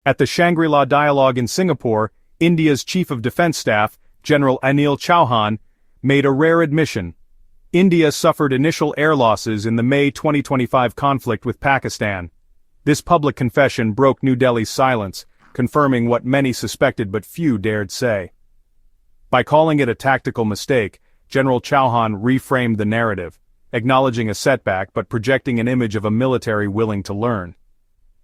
At the Shangri-La Dialogue in Singapore, India's Chief of Defense Staff, General Anil Chauhan, made a rare admission. India suffered initial air losses in the May 2025 conflict with Pakistan. This public confession broke New Delhi's silence, confirming what many suspected but few dared say. By calling it a tactical mistake, General Chauhan reframed the narrative, acknowledging a setback but projecting an image of a military willing to learn.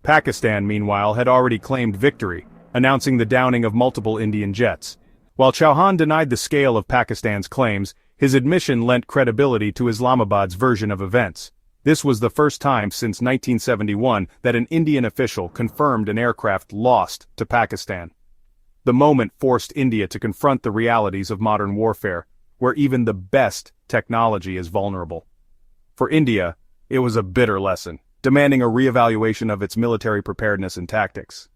Pakistan, meanwhile, had already claimed victory, announcing the downing of multiple Indian jets. While Chauhan denied the scale of Pakistan's claims, his admission lent credibility to Islamabad's version of events. This was the first time since 1971 that an Indian official confirmed an aircraft lost to Pakistan. The moment forced India to confront the realities of modern warfare, where even the best technology is vulnerable. For India, it was a bitter lesson, demanding a reevaluation of its military preparedness and tactics.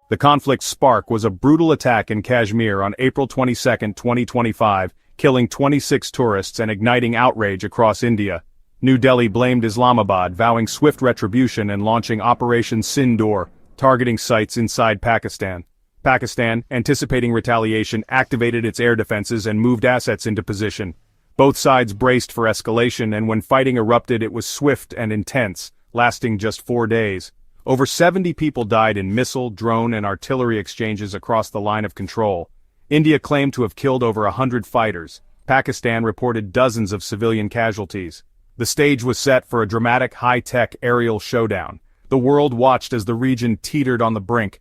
The conflict's spark was a brutal attack in Kashmir on April 22, 2025, killing 26 tourists and igniting outrage across India. New Delhi blamed Islamabad, vowing swift retribution and launching Operation Sindoor, targeting sites inside Pakistan. Pakistan, anticipating retaliation, activated its air defenses and moved assets into position. Both sides braced for escalation, and when fighting erupted it was swift and intense, lasting just 4 days. Over 70 people died in missile, drone and artillery exchanges across the line of control. India claimed to have killed over 100 fighters. Pakistan reported dozens of civilian casualties. The stage was set for a dramatic high-tech aerial showdown. The world watched as the region teetered on the brink.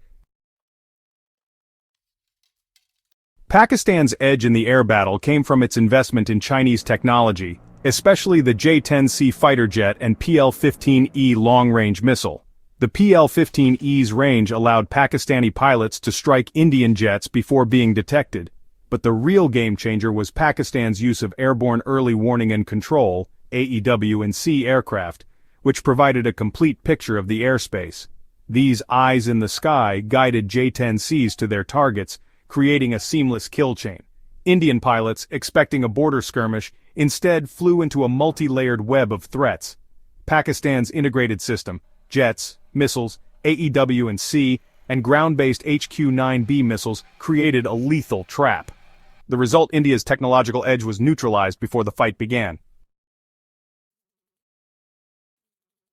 Pakistan's edge in the air battle came from its investment in Chinese technology, especially the J-10C fighter jet and PL-15E long-range missile. The PL-15E's range allowed Pakistani pilots to strike Indian jets before being detected. But the real game-changer was Pakistan's use of Airborne Early Warning and Control (AEW&C) aircraft, which provided a complete picture of the airspace. These eyes in the sky guided J-10Cs to their targets, creating a seamless kill chain. Indian pilots, expecting a border skirmish, instead flew into a multi-layered web of threats. Pakistan's integrated system, jets, missiles, AEW&C, and ground-based HQ-9B missiles created a lethal trap. The result: India's technological edge was neutralized before the fight began.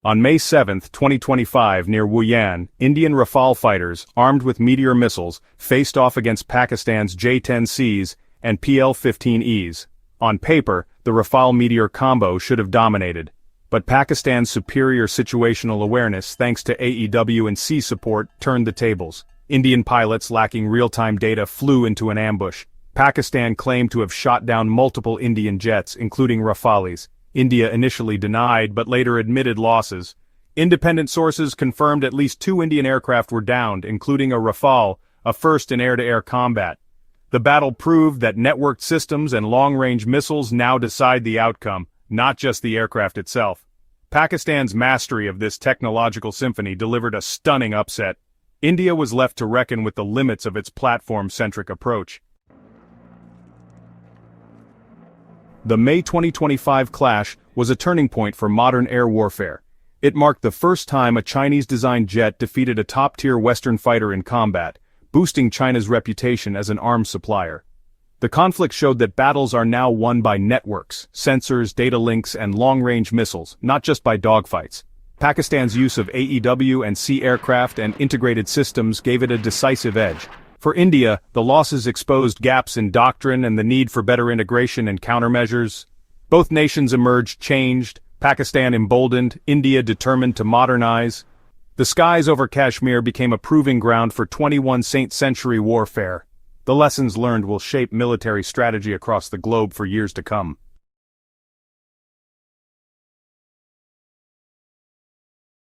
On May 7, 2025, near Wuyan, Indian Rafale fighters, armed with Meteor missiles, faced off against Pakistan's J-10Cs and PL-15Es. On paper, the Rafale Meteor combo should have dominated. But Pakistan's superior situational awareness, thanks to AEW&C support, turned the tables. Indian pilots lacking real-time data flew into an ambush. Pakistan claimed to have shot down multiple Indian jets, including Rafales. India initially denied but later admitted losses. Independent sources confirmed at least 2 Indian aircraft were downed, including a Rafale, a first in air-to-air combat. The battle proved that networked systems and long-range missiles now decide the outcome, not just the aircraft itself. Pakistan's mastery of this technological symphony delivered a stunning upset. India was left to reckon with the limits of its platform-centric approach. The May 2025 clash was a turning point for modern air warfare. It marked the first time a Chinese-designed jet defeated a top-tier Western fighter in combat, boosting China's reputation as an arms supplier. The conflict showed that battles are now won by networks, sensors, data links, and long-range missiles, not just by dogfights. Pakistan's use of AEW&C aircraft and integrated systems gave it a decisive edge. For India, the losses exposed gaps in doctrine and the need for better integration and countermeasures. Both nations emerged changed, Pakistan emboldened, India determined to modernize. The skies over Kashmir became a proving ground for 21st century warfare. The lessons learned will shape military strategy across the globe for years to come.